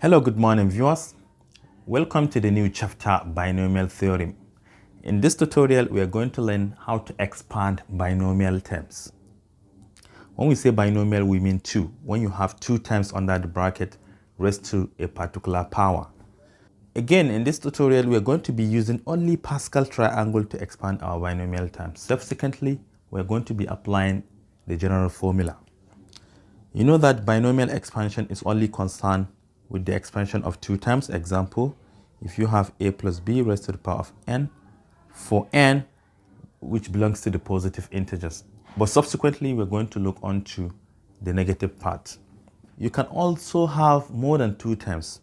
Hello, good morning viewers. Welcome to the new chapter, Binomial Theorem. In this tutorial, we are going to learn how to expand binomial terms. When we say binomial, we mean two. When you have two terms under the bracket raised to a particular power. Again, in this tutorial, we are going to be using only Pascal triangle to expand our binomial terms. Subsequently, we are going to be applying the general formula. You know that binomial expansion is only concerned with the expansion of two terms. Example, if you have a plus b raised to the power of n for n which belongs to the positive integers. But subsequently, we're going to look onto the negative part. You can also have more than two terms,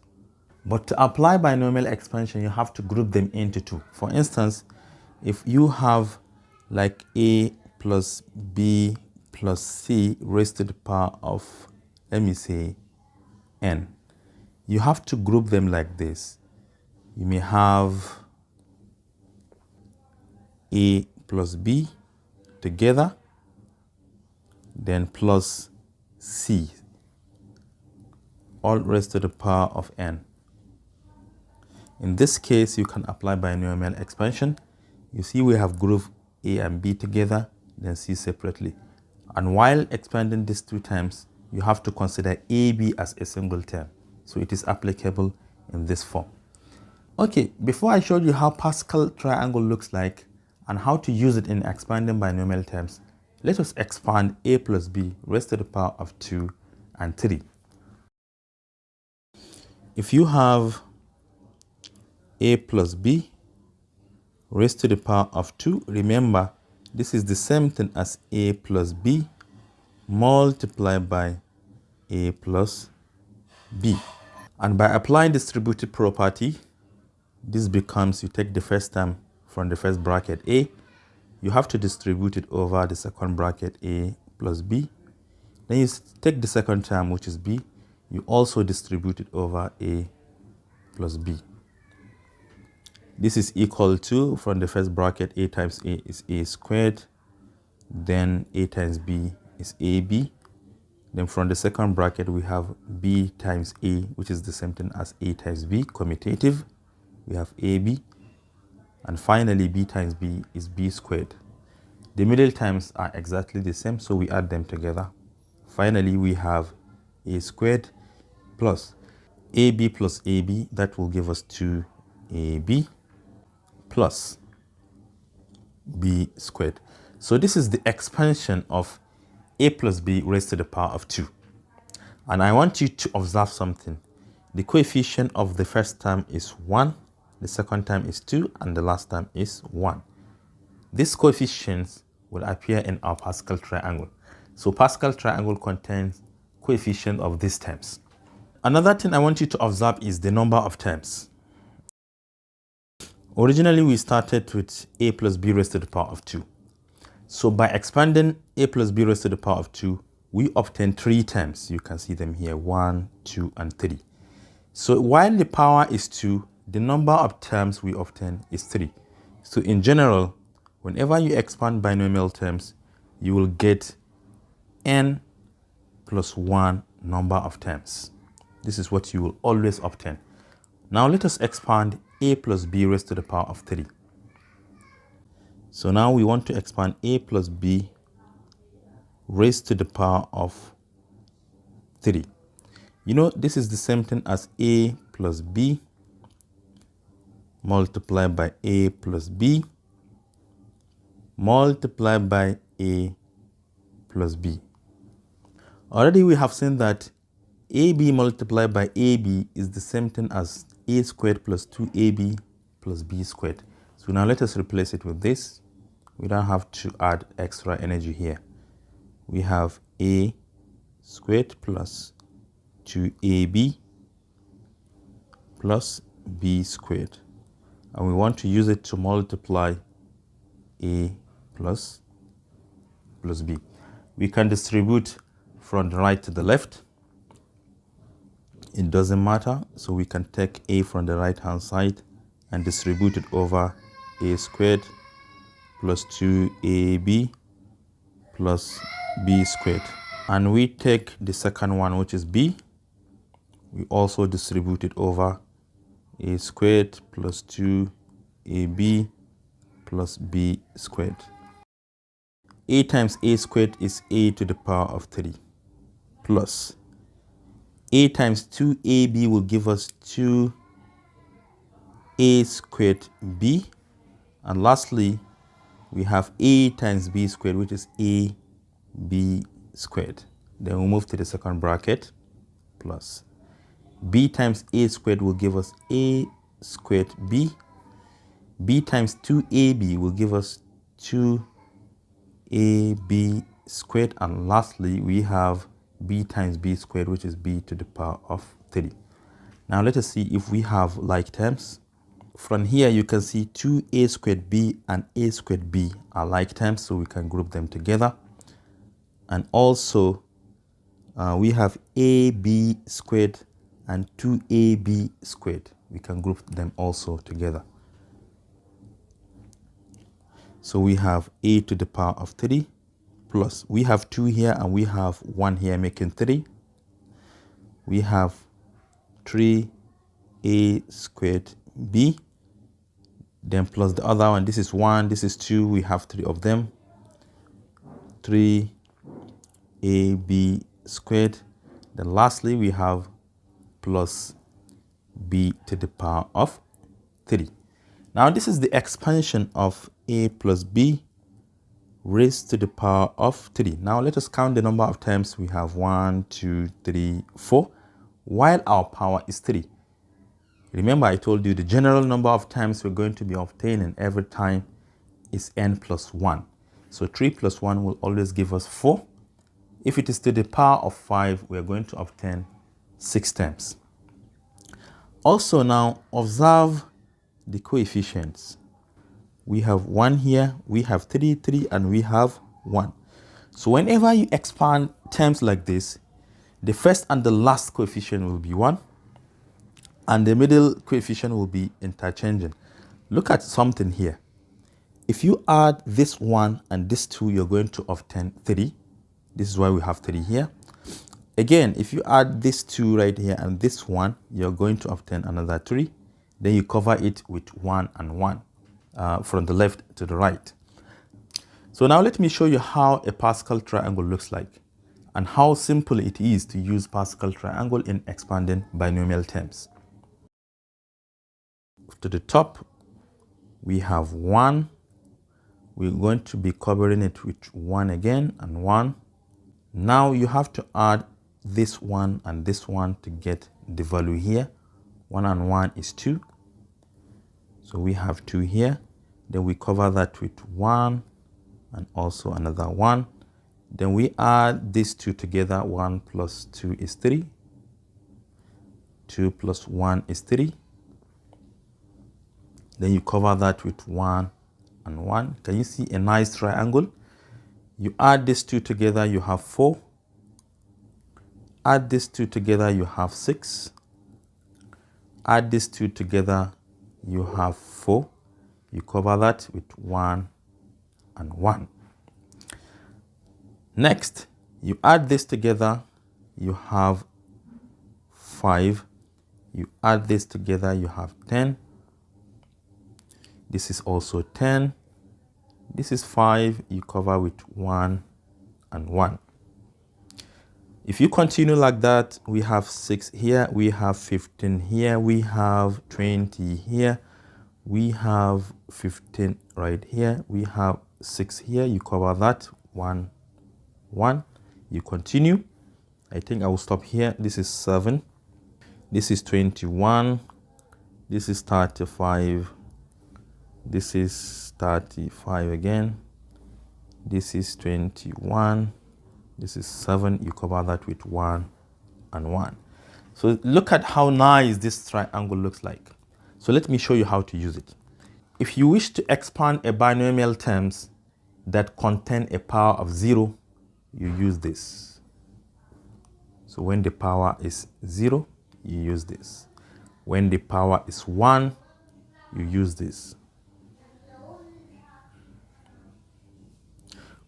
but to apply binomial expansion, you have to group them into two. For instance, if you have like a plus b plus c raised to the power of, let me say, n, you have to group them like this. You may have a plus b together, then plus c, all raised to the power of n. In this case, you can apply binomial expansion. You see we have grouped a and b together, then c separately. And while expanding these two terms, you have to consider ab as a single term. So it is applicable in this form. Okay, before I show you how Pascal triangle looks like and how to use it in expanding binomial terms, let us expand a plus b raised to the power of 2 and 3. If you have a plus b raised to the power of 2, remember this is the same thing as a plus b multiplied by a plus b. And by applying distributive property, this becomes, you take the first term from the first bracket a, you have to distribute it over the second bracket a plus b. Then you take the second term, which is b, you also distribute it over a plus b. This is equal to, from the first bracket, a times a is a squared, then a times b is ab. Then from the second bracket, we have b times a, which is the same thing as a times b, commutative. We have ab. And finally, b times b is b squared. The middle terms are exactly the same, so we add them together. Finally, we have a squared plus ab plus ab. That will give us 2ab plus b squared. So this is the expansion of a plus b raised to the power of 2. And I want you to observe something. The coefficient of the first term is 1, the second term is 2, and the last term is 1. These coefficients will appear in our Pascal triangle. So Pascal triangle contains coefficient of these terms. Another thing I want you to observe is the number of terms. Originally, we started with a plus b raised to the power of 2. So by expanding a plus b raised to the power of 2, we obtain 3 terms. You can see them here, 1, 2, and 3. So while the power is 2, the number of terms we obtain is 3. So in general, whenever you expand binomial terms, you will get n plus 1 number of terms. This is what you will always obtain. Now let us expand a plus b raised to the power of 3. So now we want to expand a plus b raised to the power of 3. You know, this is the same thing as a plus b multiplied by a plus b multiplied by a plus b. Already we have seen that ab multiplied by ab is the same thing as a squared plus 2ab plus b squared. So now let us replace it with this. We don't have to add extra energy here. We have a squared plus 2ab plus b squared. And we want to use it to multiply a plus b. We can distribute from the right to the left. It doesn't matter. So we can take a from the right hand side and distribute it over a squared plus 2ab plus b squared. And we take the second one, which is b, we also distribute it over a squared plus 2ab plus b squared. A times a squared is a to the power of 3 plus a times 2ab will give us 2a squared b, and lastly we have a times b squared, which is ab squared. Then we move to the second bracket plus b times a squared will give us a squared b. B times 2ab will give us 2ab squared, and lastly we have b times b squared, which is b to the power of 3. Now let us see if we have like terms. From here you can see 2a squared b and a squared b are like terms, so we can group them together. And also we have ab squared and 2ab squared. We can group them also together. So we have a to the power of 3 plus, we have 2 here and we have 1 here, making 3. We have 3a squared b, then plus the other one. This is 1, this is 2, we have 3 of them. 3ab squared. Then lastly we have plus b to the power of 3. Now this is the expansion of a plus b raised to the power of 3. Now let us count the number of times we have. 1, 2, 3, 4, while our power is 3. Remember, I told you the general number of times we're going to be obtaining every time is n plus 1. So 3 plus 1 will always give us 4. If it is to the power of 5, we are going to obtain 6 times. Also now observe the coefficients. We have 1 here, we have 3, 3, and we have 1. So whenever you expand terms like this, the first and the last coefficient will be 1, and the middle coefficient will be interchanging. Look at something here. If you add this 1 and this 2, you're going to obtain 3. This is why we have 3 here. Again, if you add this 2 right here and this 1, you're going to obtain another 3. Then you cover it with 1 and 1 from the left to the right. So now let me show you how a Pascal triangle looks like and how simple it is to use Pascal triangle in expanding binomial terms. To the top, we have 1. We're going to be covering it with 1 again and 1. Now you have to add this 1 and this 1 to get the value here. 1 and 1 is 2. So we have 2 here. Then we cover that with 1 and also another 1. Then we add these 2 together. 1 plus 2 is 3. 2 plus 1 is 3. Then you cover that with 1 and 1. Can you see a nice triangle? You add these 2 together, you have 4. Add these 2 together, you have 6. Add these 2 together, you have 4. You cover that with 1 and 1. Next, you add this together, you have 5. You add this together, you have 10. This is also 10. This is 5. You cover with 1 and 1. If you continue like that, we have 6 here, we have 15 here, we have 20 here, we have 15 right here, we have 6 here. You cover that 1, 1. You continue. I think I will stop here. This is 7. This is 21. This is 35. This is 35 again. This is 21. This is 7. You cover that with 1 and 1. So look at how nice this triangle looks like. So let me show you how to use it. If you wish to expand a binomial terms that contain a power of 0, you use this. So when the power is 0, you use this. When the power is 1, you use this.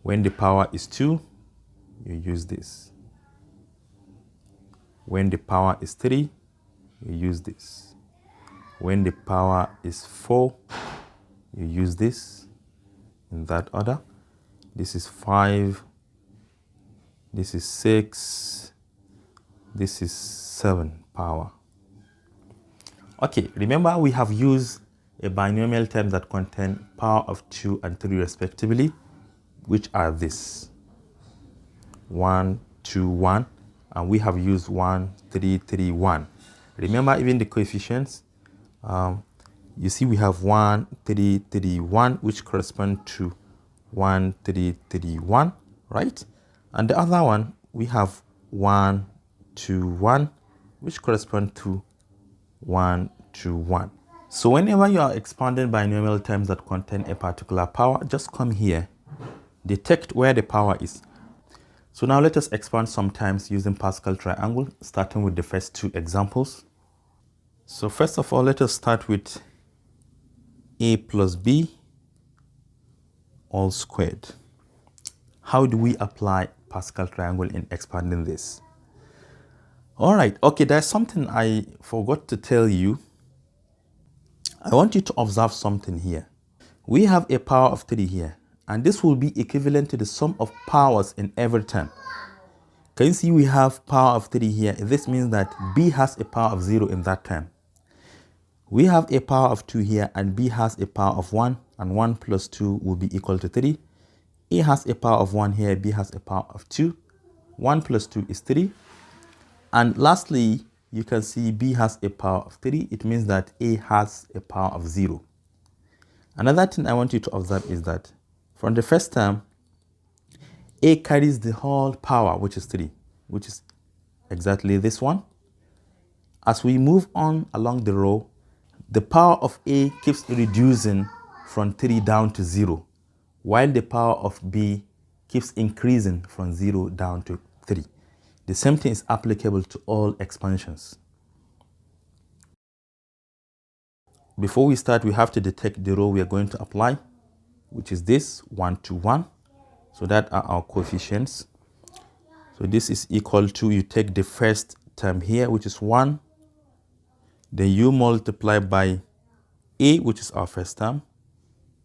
When the power is 2, you use this. When the power is 3, you use this. When the power is 4, you use this in that order. This is 5, this is 6, this is 7 power. Okay, remember we have used a binomial term that contain power of 2 and 3 respectively, which are this 1, 2, 1, and we have used 1, 3, 3, 1. Remember even the coefficients. You see we have 1, 3, 3, 1, which correspond to 1, 3, 3, 1, right? And the other one, we have 1, 2, 1, which correspond to 1, 2, 1. So whenever you are expanding binomial terms that contain a particular power, just come here, detect where the power is. So now let us expand some terms using Pascal triangle, starting with the first 2 examples. So first of all, let us start with a plus b all squared. How do we apply Pascal triangle in expanding this? All right, okay, there's something I forgot to tell you. I want you to observe something here. We have a power of 3 here, and this will be equivalent to the sum of powers in every term. Can you see we have power of 3 here? This means that b has a power of 0 in that term. We have a power of 2 here, and b has a power of 1, and 1 plus 2 will be equal to 3. A has a power of 1 here, b has a power of 2. 1 plus 2 is 3. And lastly, you can see b has a power of 3. It means that a has a power of 0. Another thing I want you to observe is that from the first term, a carries the whole power, which is 3, which is exactly this one. As we move on along the row, the power of a keeps reducing from 3 down to 0, while the power of b keeps increasing from 0 down to 3. The same thing is applicable to all expansions. Before we start, we have to detect the row we are going to apply, which is this 1, 2, 1. So that are our coefficients. So this is equal to, you take the first term here, which is 1. Then you multiply by a, which is our first term.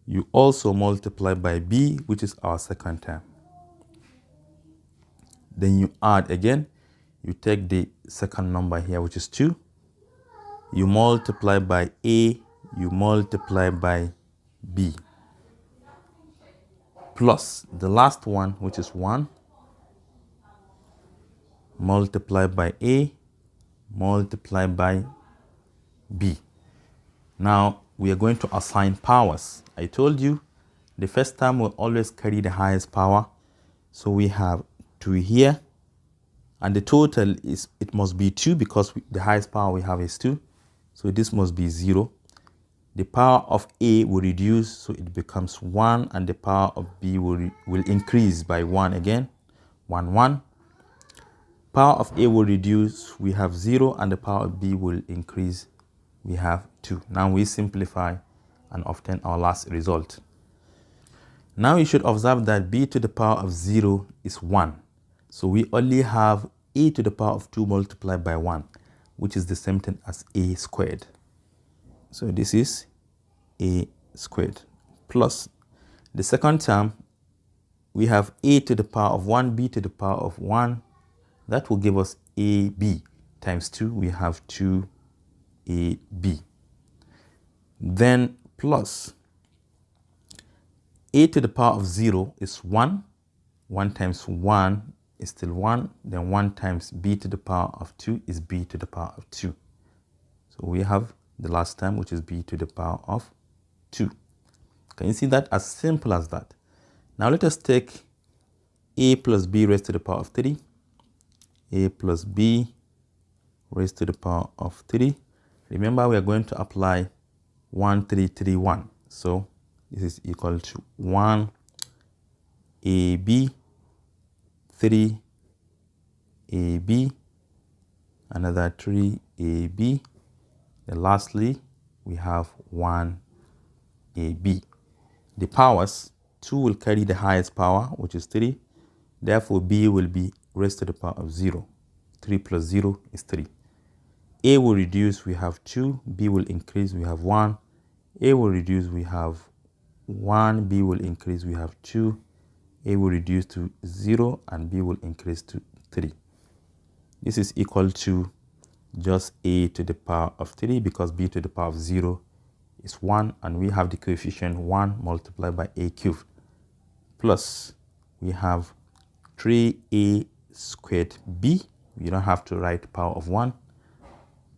You also multiply by b, which is our second term. Then you add again. You take the second number here, which is 2. You multiply by a, you multiply by b. Plus the last one, which is 1. Multiply by a, multiply by b. Now we are going to assign powers. I told you the first term will always carry the highest power. So we have 2 here, and the total is, it must be 2 because the highest power we have is 2. So this must be 0. The power of a will reduce, so it becomes 1, and the power of b will increase by 1 again, 1, 1. Power of a will reduce, we have 0, and the power of b will increase, we have 2. Now we simplify and obtain our last result. Now you should observe that b to the power of 0 is 1. So we only have a to the power of 2 multiplied by 1, which is the same thing as a squared. So this is a squared plus the second term, we have a to the power of 1, b to the power of 1. That will give us ab times 2. We have 2ab. Then plus a to the power of 0 is 1. 1 times 1 is still 1. Then 1 times b to the power of 2 is b to the power of 2. So we have the last term, which is b to the power of 2. Can you see that? As simple as that. Now let us take a plus b raised to the power of 3. A plus b raised to the power of 3. Remember, we are going to apply 1, 3, 3, 1. So this is equal to 1 ab, 3 ab, another 3 ab. And lastly, we have 1 ab. The powers, 2 will carry the highest power, which is 3. Therefore, b will be raised to the power of 0. 3 plus 0 is 3. A will reduce, we have 2. B will increase, we have 1. A will reduce, we have 1. B will increase, we have 2. A will reduce to 0 and B will increase to 3. This is equal to just a to the power of 3 because b to the power of 0 is 1 and we have the coefficient 1 multiplied by a cubed plus we have 3a squared b. You don't have to write power of 1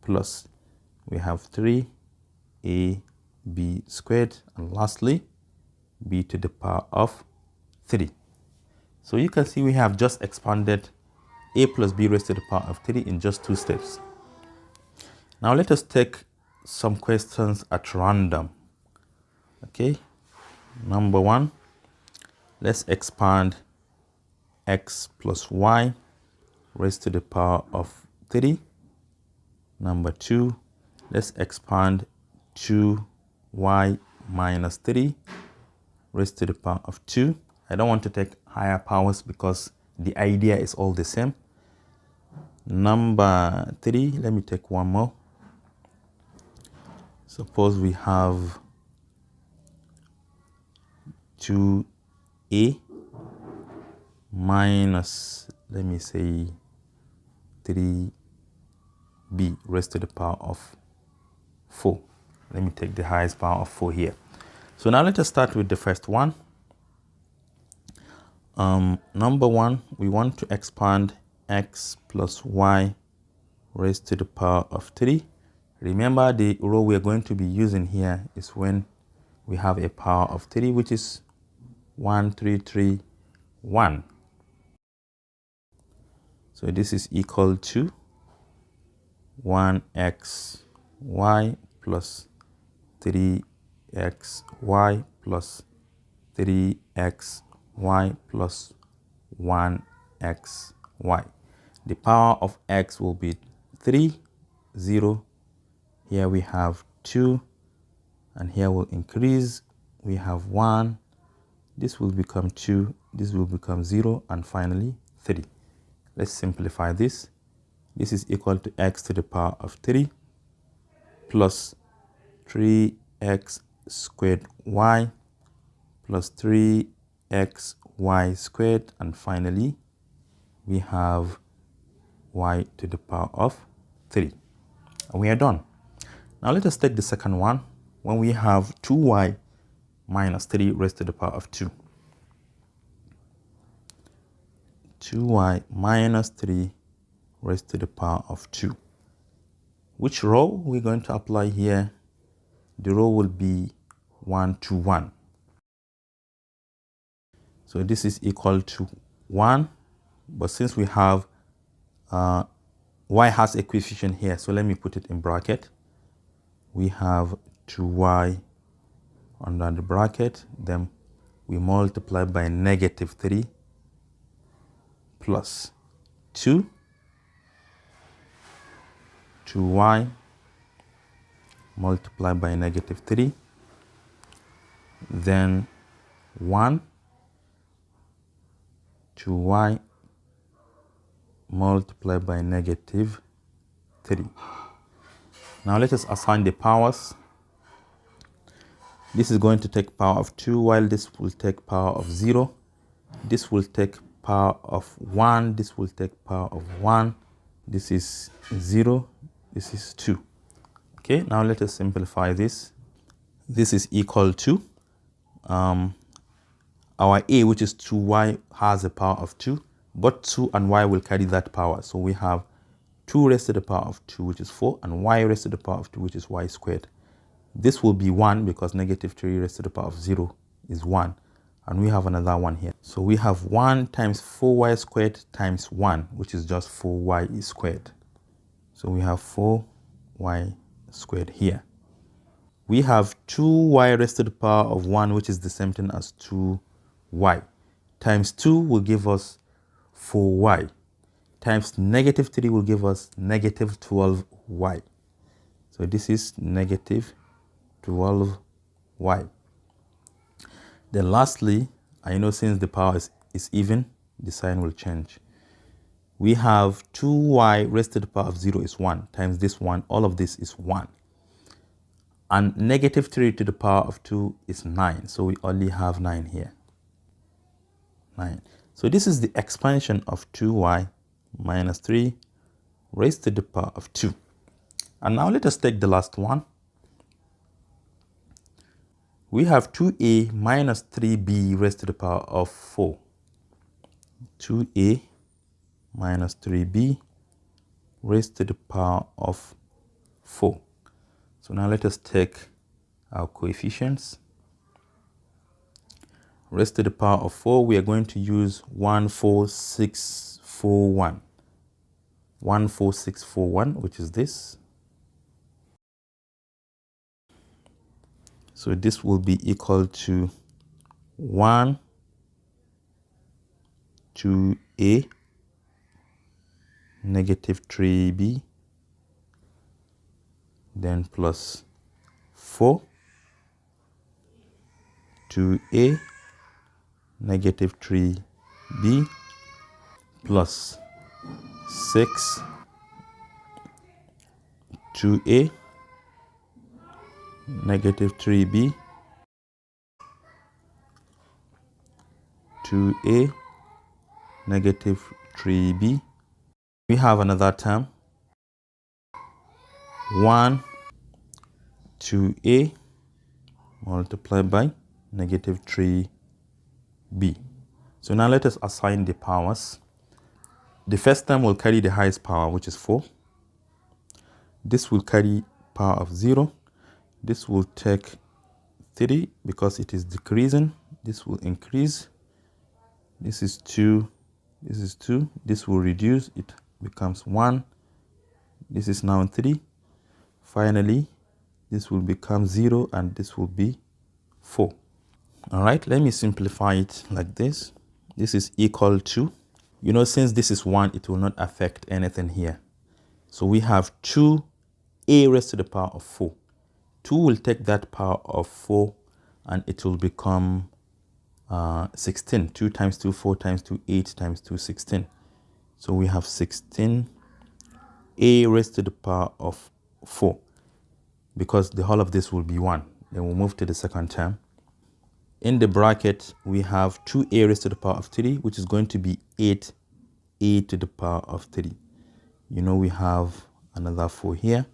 plus we have 3ab squared and lastly b to the power of 3. So you can see we have just expanded a plus b raised to the power of 3 in just 2 steps. Now let us take some questions at random. Okay, number 1, let's expand x plus y raised to the power of 3. Number 2, let's expand 2y minus 3 raised to the power of 2. I don't want to take higher powers because the idea is all the same. Number 3, let me take one more. Suppose we have 2a minus, let me say, 3b raised to the power of 4. Let me take the highest power of 4 here. So now let us start with the first one. Number 1, we want to expand x plus y raised to the power of 3. Remember, the row we are going to be using here is when we have a power of 3, which is 1, 3, 3, 1. So this is equal to 1xy plus 3xy plus 3xy plus 1xy. The power of x will be 3, 0. Here we have 2, and here will increase. We have 1. This will become 2. This will become 0, and finally 3. Let's simplify this. This is equal to x to the power of 3 plus 3x squared y plus 3xy squared, and finally we have y to the power of 3. And we are done. Now let us take the second one when we have 2y minus 3 raised to the power of 2. 2y minus 3 raised to the power of 2. Which row we're going to apply here? The row will be 1 to 1. So this is equal to 1, but since we have y has a coefficient here, so let me put it in bracket. We have 2y under the bracket, then we multiply by negative 3 plus 2, 2y multiply by negative 3, then 1, 2y multiply by negative 3. Now let us assign the powers. This is going to take power of 2, while this will take power of 0. This will take power of 1. This will take power of 1. This is 0. This is 2. Okay, now let us simplify this. This is equal to our a, which is 2y, has a power of 2, but 2 and y will carry that power. So we have 2 raised to the power of 2, which is 4, and y raised to the power of 2, which is y squared. This will be 1 because negative 3 raised to the power of 0 is 1. And we have another one here. So we have 1 times 4y squared times 1, which is just 4y squared. So we have 4y squared here. We have 2y raised to the power of 1, which is the same thing as 2y. Times 2 will give us 4y. Times negative 3 will give us negative 12y. So this is negative 12y. Then lastly, I know since the power is even, the sign will change. we have 2y raised to the power of 0 is 1 times this 1. All of this is 1. And negative 3 to the power of 2 is 9. So we only have 9 here. 9. So this is the expansion of 2y minus 3 raised to the power of 2. And now let us take the last one. We have 2a minus 3b raised to the power of 4. 2a minus 3b raised to the power of 4. So now let us take our coefficients. Raised to the power of 4, we are going to use 14641. 14641, which is this. So this will be equal to 1, 2a, negative 3b, then plus 4, 2a, negative 3b, plus 6, 2a, negative 3b, 2a, negative 3b. We have another term, 1, 2a multiplied by negative 3b. So now let us assign the powers. The first term will carry the highest power, which is 4. This will carry power of 0. This will take 3 because it is decreasing. This will increase. This is 2. This is 2. This will reduce. It becomes 1. This is now 3. Finally, this will become 0 and this will be 4. All right, let me simplify it like this. This is equal to, since this is 1, it will not affect anything here. So we have 2a raised to the power of 4. 2 will take that power of 4 and it will become 16. 2 times 2, 4 times 2, 8 times 2, 16. So we have 16a raised to the power of 4, because the whole of this will be 1. Then we'll move to the second term. In the bracket, we have 2a raised to the power of 3, which is going to be 8a to the power of 3. We have another 4 here,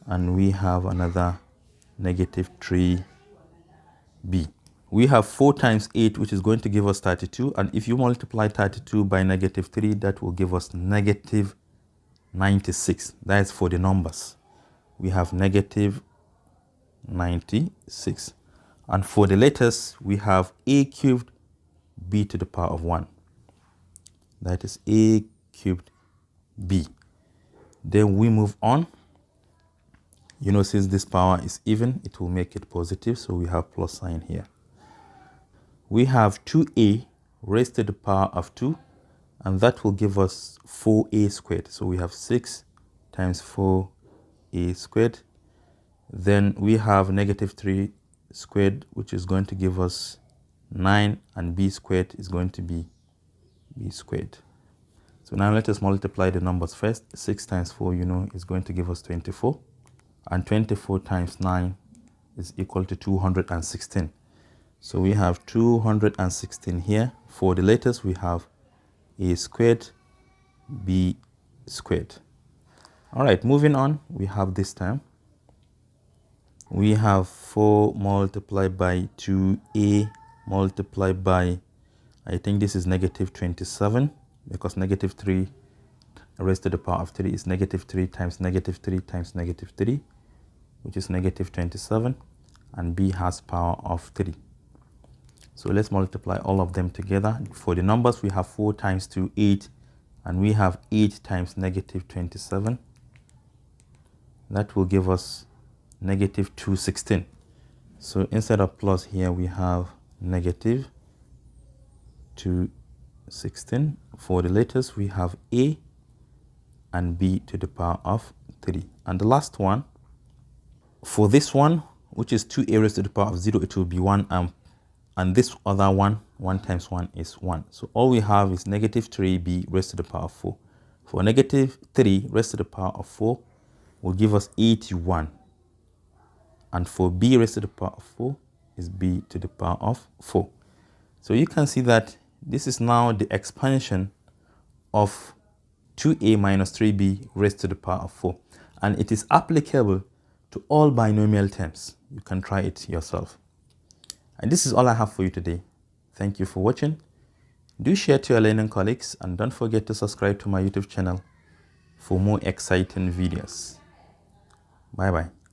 and we have another negative 3b. We have 4 times 8, which is going to give us 32. And if you multiply 32 by negative 3, that will give us negative 96. That is for the numbers. We have negative 96. And for the letters, we have a cubed b to the power of 1. That is a cubed b. Then we move on. Since this power is even, it will make it positive. So we have plus sign here. We have 2a raised to the power of 2. And that will give us 4a squared. So we have 6 times 4a squared. Then we have negative 3 squared, which is going to give us 9, and b squared is going to be b squared. So now let us multiply the numbers first. 6 times 4, is going to give us 24. And 24 times 9 is equal to 216. So we have 216 here. For the letters, we have a squared, b squared. All right, moving on, we have this term. We have 4 multiplied by 2a multiplied by, I think this is negative 27, because negative 3 raised to the power of 3 is negative 3 times negative 3 times negative 3, which is negative 27, and b has power of 3. So let's multiply all of them together. For the numbers, we have 4 times 2, 8, and we have 8 times negative 27. That will give us negative 216. So instead of plus here, we have negative 216. For the letters, we have a and b to the power of 3. And the last one, for this one, which is 2a raised to the power of 0, it will be 1 and and this other one, 1 times 1 is 1. So all we have is negative 3b raised to the power of 4. For negative 3 raised to the power of 4 will give us 81. And for b raised to the power of 4 is b to the power of 4. So you can see that this is now the expansion of 2a minus 3b raised to the power of 4. And it is applicable to all binomial terms. You can try it yourself. And this is all I have for you today. Thank you for watching. Do share to your learning colleagues and don't forget to subscribe to my YouTube channel for more exciting videos. Bye bye.